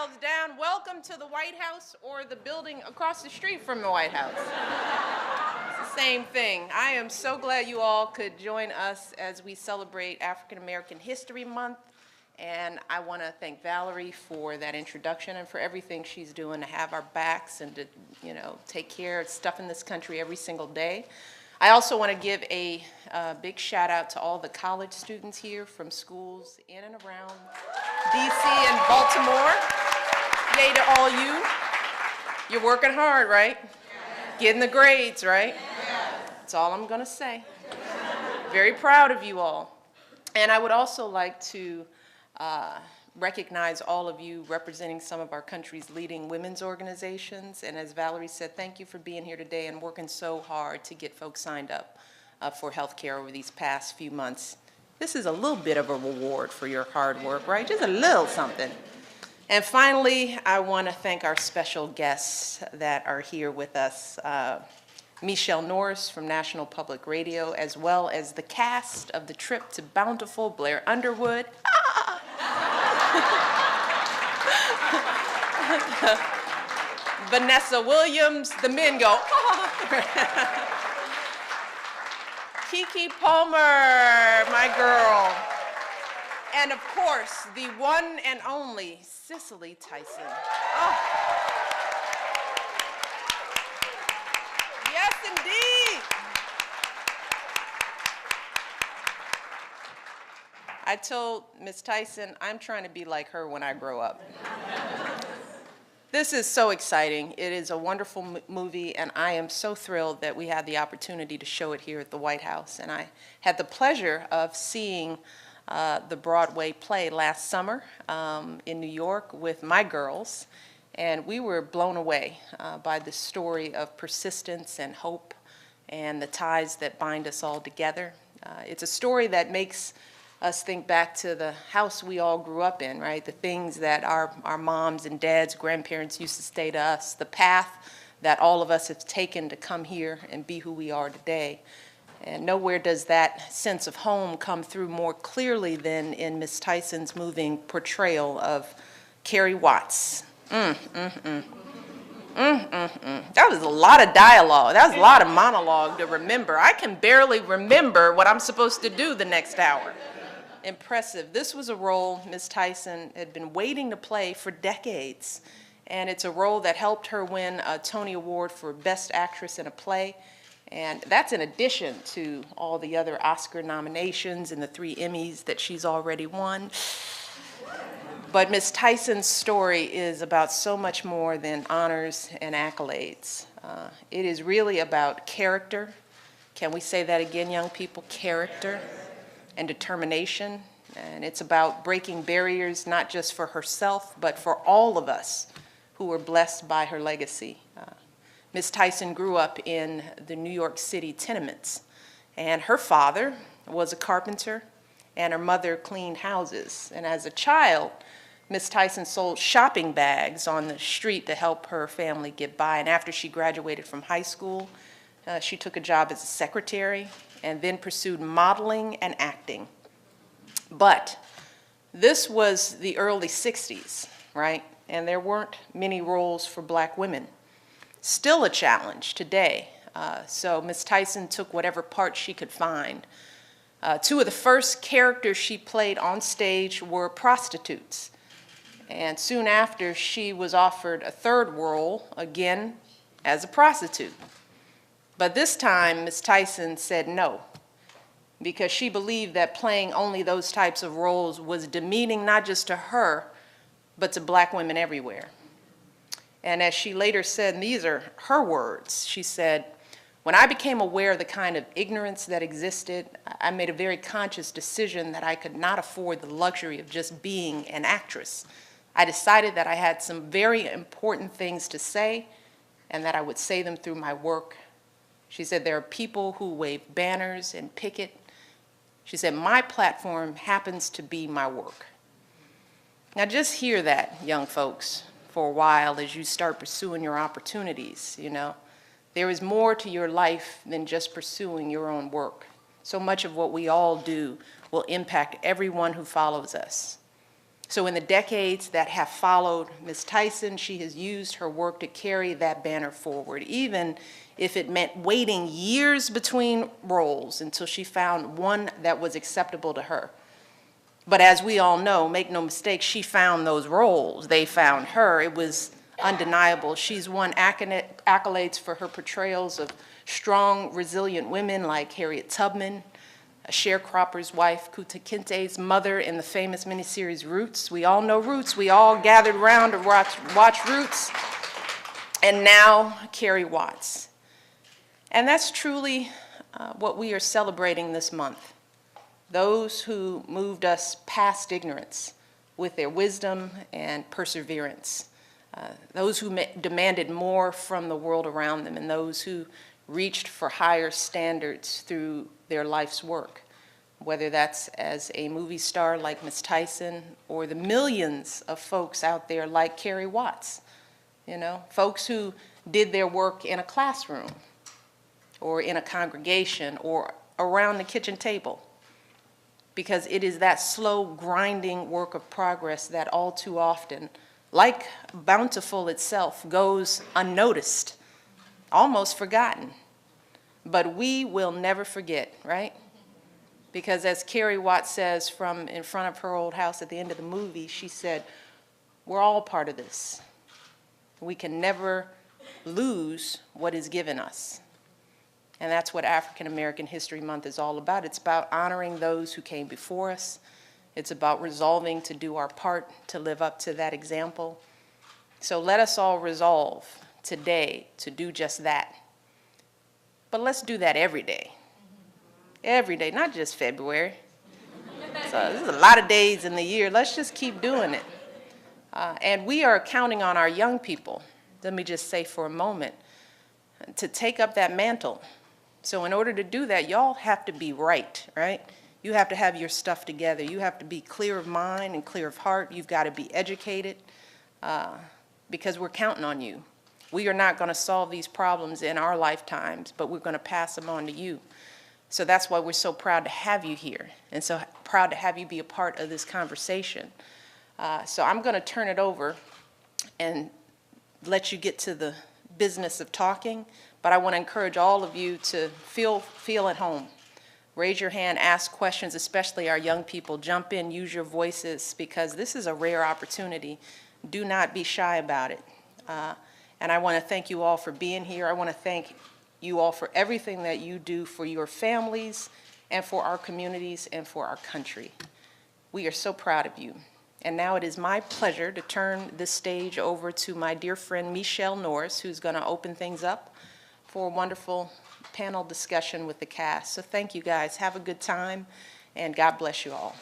yourselves down. Welcome to the White House or the building across the street from the White House. It's the same thing. I am so glad you all could join us as we celebrate African American History Month. And I want to thank Valerie for that introduction and for everything she's doing to have our backs and to, take care of stuff in this country every single day. I also want to give a big shout out to all the college students here from schools in and around DC and Baltimore. Yay to all you. You're working hard, right? Getting the grades, right? That's all I'm going to say. Very proud of you all. And I would also like to recognize all of you representing some of our country's leading women's organizations. And as Valerie said, thank you for being here today and working so hard to get folks signed up for health care over these past few months. This is a little bit of a reward for your hard work, right? Just a little something. And finally, I want to thank our special guests that are here with us. Michelle Norris from National Public Radio, as well as the cast of the trip to Bountiful, Blair Underwood. Vanessa Williams, the men go, Kiki Palmer, my girl. And of course, the one and only Cicely Tyson. Oh. Yes, indeed. I told Miss Tyson, I'm trying to be like her when I grow up. This is so exciting. It is a wonderful movie, and I am so thrilled that we had the opportunity to show it here at the White House. And I had the pleasure of seeing the Broadway play last summer in New York with my girls, and we were blown away by the story of persistence and hope and the ties that bind us all together. It's a story that makes us think back to the house we all grew up in, right? The things that our moms and dads, grandparents used to say to us, the path that all of us have taken to come here and be who we are today. And nowhere does that sense of home come through more clearly than in Miss Tyson's moving portrayal of Carrie Watts. That was a lot of dialogue. That was a lot of monologue to remember. I can barely remember what I'm supposed to do the next hour. Impressive. This was a role Miss Tyson had been waiting to play for decades, and it's a role that helped her win a Tony Award for Best Actress in a Play, and that's in addition to all the other Oscar nominations and the 3 Emmys that she's already won. But Miss Tyson's story is about so much more than honors and accolades. It is really about character. Can we say that again, young people? Character. And determination, and it's about breaking barriers not just for herself, but for all of us who were blessed by her legacy. Ms. Tyson grew up in the New York City tenements, and her father was a carpenter, and her mother cleaned houses. And as a child, Ms. Tyson sold shopping bags on the street to help her family get by, and after she graduated from high school, she took a job as a secretary and then pursued modeling and acting. But this was the early 60s, right? And there weren't many roles for black women. Still a challenge today. So Miss Tyson took whatever part she could find. 2 of the first characters she played on stage were prostitutes. And soon after, she was offered a 3rd role, again, as a prostitute. But this time, Ms. Tyson said no, because she believed that playing only those types of roles was demeaning not just to her, but to black women everywhere. And as she later said, and these are her words, she said, "When I became aware of the kind of ignorance that existed, I made a very conscious decision that I could not afford the luxury of just being an actress. I decided that I had some very important things to say and that I would say them through my work." She said, "There are people who wave banners and picket." She said, "My platform happens to be my work." Now just hear that, young folks, for a while as you start pursuing your opportunities, There is more to your life than just pursuing your own work. So much of what we all do will impact everyone who follows us. So in the decades that have followed Ms. Tyson, she has used her work to carry that banner forward, even if it meant waiting years between roles until she found one that was acceptable to her. But as we all know, make no mistake, she found those roles. They found her. It was undeniable. She's won accolades for her portrayals of strong, resilient women like Harriet Tubman, a sharecropper's wife, Kunta Kinte's mother in the famous miniseries Roots. We all know Roots. We all gathered around to watch Roots. And now Carrie Watts. And that's truly what we are celebrating this month. Those who moved us past ignorance with their wisdom and perseverance. Those who demanded more from the world around them, and those who reached for higher standards through their life's work, whether that's as a movie star like Ms. Tyson or the millions of folks out there like Carrie Watts, you know, folks who did their work in a classroom or in a congregation or around the kitchen table. Because it is that slow, grinding work of progress that all too often, like Bountiful itself, goes unnoticed, almost forgotten. But we will never forget, right? Because as Carrie Watts says from in front of her old house at the end of the movie, she said, we're all part of this. We can never lose what is given us. And that's what African American History Month is all about. It's about honoring those who came before us. It's about resolving to do our part to live up to that example. So let us all resolve today to do just that. But let's do that every day. Every day, not just February. So there's a lot of days in the year. Let's just keep doing it. And we are counting on our young people, let me just say for a moment, to take up that mantle. So in order to do that, y'all have to be right? You have to have your stuff together. You have to be clear of mind and clear of heart. You've got to be educated because we're counting on you. We are not going to solve these problems in our lifetimes, but we're going to pass them on to you. So that's why we're so proud to have you here and so proud to have you be a part of this conversation. So I'm going to turn it over and let you get to the business of talking, but I want to encourage all of you to feel at home. Raise your hand, ask questions, especially our young people. Jump in, use your voices, because this is a rare opportunity. Do not be shy about it. And I want to thank you all for being here. I want to thank you all for everything that you do for your families and for our communities and for our country. We are so proud of you. And now it is my pleasure to turn this stage over to my dear friend Michelle Norris, who's going to open things up for a wonderful panel discussion with the cast. So thank you guys. Have a good time, and God bless you all.